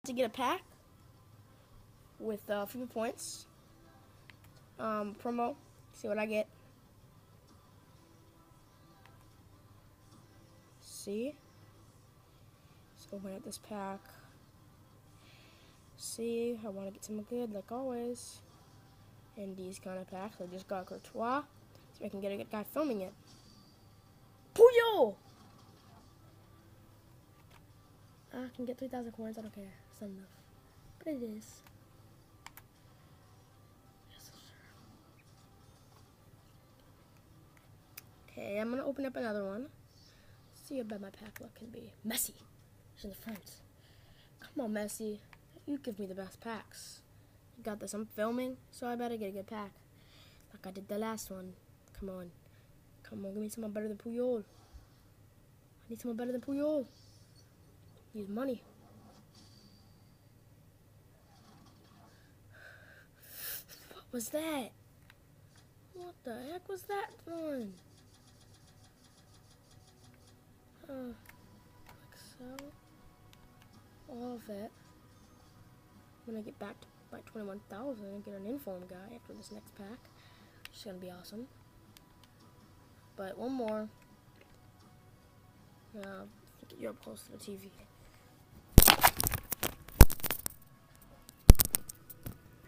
to get a pack with 50 points. Promo. See what I get. See? Let's open up this pack. See, I want to get some good, like always. In these kind of packs, I just got Courtois, so I can get a good guy filming it. Puyol! I can get 3,000 coins, I don't care. It's not enough. But it is. Yes, sir. Okay, I'm going to open up another one. See how bad my pack luck can be. Messi. He's in the front. Come on, Messi. You give me the best packs. You got this. I'm filming, so I better get a good pack. Like I did the last one. Come on. Come on, give me someone better than Puyol. I need someone better than Puyol. Use money. What was that? What the heck was that one? Like so. All of it. When I get back to like 21,000 and get an inform guy after this next pack, which is gonna be awesome. But one more. Get you up close to the TV.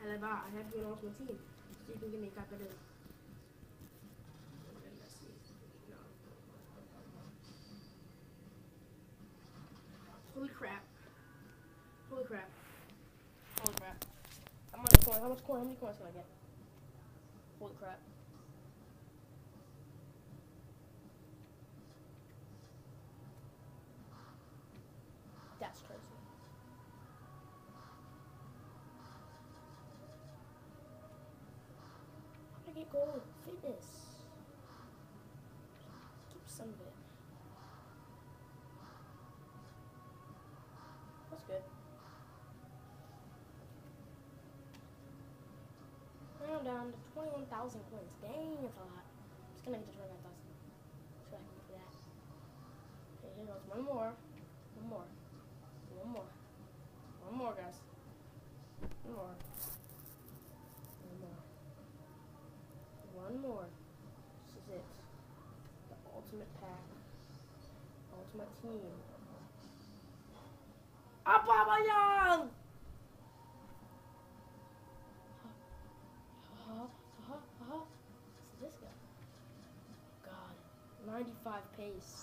I have to get off my team, so you can give me a copy of it. Holy crap. Holy crap. Holy crap. I'm on the coin. How many coins can I get? Holy crap. That's crazy. How did I get gold? Fitness. Keep some of it. That's good. Now I'm down to 21,000 coins. Dang, it's a lot. I'm just gonna get to 29,000. So I can get that. Okay, here goes one more. One more. One more. One more, guys. One more. One more. One more. This is it. The ultimate pack. Ultimate team. Aubameyang! What's this guy? God. 95 pace.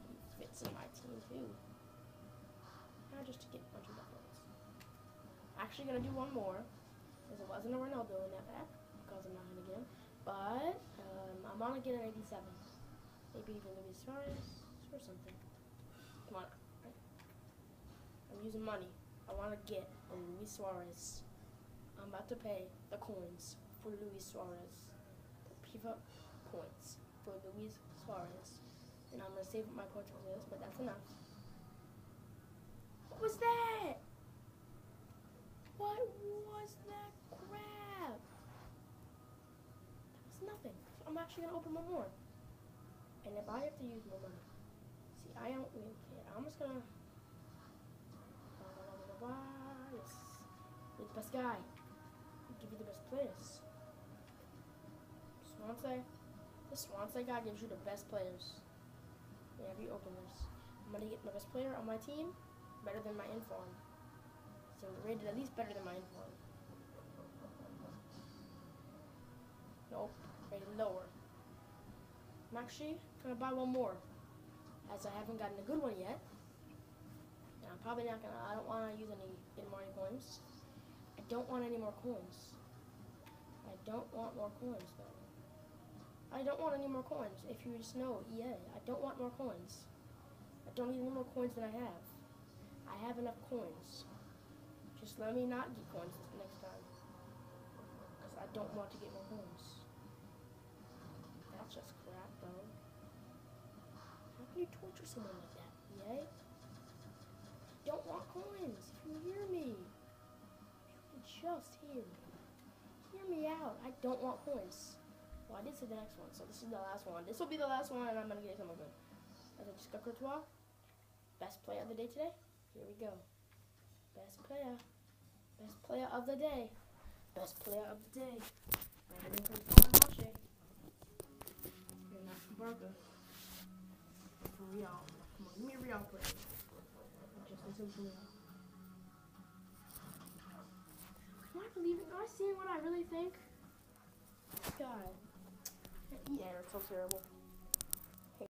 He fits in my team too. Now just to get a bunch of points. Actually gonna do one more. Because it wasn't a Ronaldo in that pack. Because I'm not gonna get him. But I'm gonna get an 87. Maybe even Luis Suarez or something. Come on. Right? I'm using money. I wanna get a Luis Suarez. I'm about to pay the coins for Luis Suarez. The FIFA points for Luis Suarez. And I'm gonna save up my points for this, but that's enough. What was that? What was that crap? That was nothing. I'm actually gonna open one more. And if I have to use more money. See, I don't really care. I'm just gonna yes. You're the best guy. I'll give you the best players. Swansea. The Swansea guy gives you the best players. Yeah, if you open this. I'm gonna get my best player on my team. Better than my inform. So rated at least better than my inform. Nope, rated lower. I'm actually gonna buy one more, as I haven't gotten a good one yet. And I'm probably not gonna. I don't want to use any more coins. I don't want any more coins. I don't want more coins though. I don't want any more coins. If you just know, EA, I don't want more coins. I don't need any more coins than I have. I have enough coins. Just let me not get coins next time. Because I don't want to get more coins. That's just crap, though. How can you torture someone like that, EA? I don't want coins. If you hear me. You can just hear me. Hear me out. I don't want coins. Well, I did say the next one, so this is the last one. This will be the last one, and I'm going to get some of them. I just got Courtois. Best player of the day today. Here we go. Best player. Best player of the day. Best player of the day. Brandon Marche. You're not from Barca. For Real. Come on, give me a Real player. Just listen to Real. Am I believing? Am I seeing what I really think? God. Yeah, it's so terrible.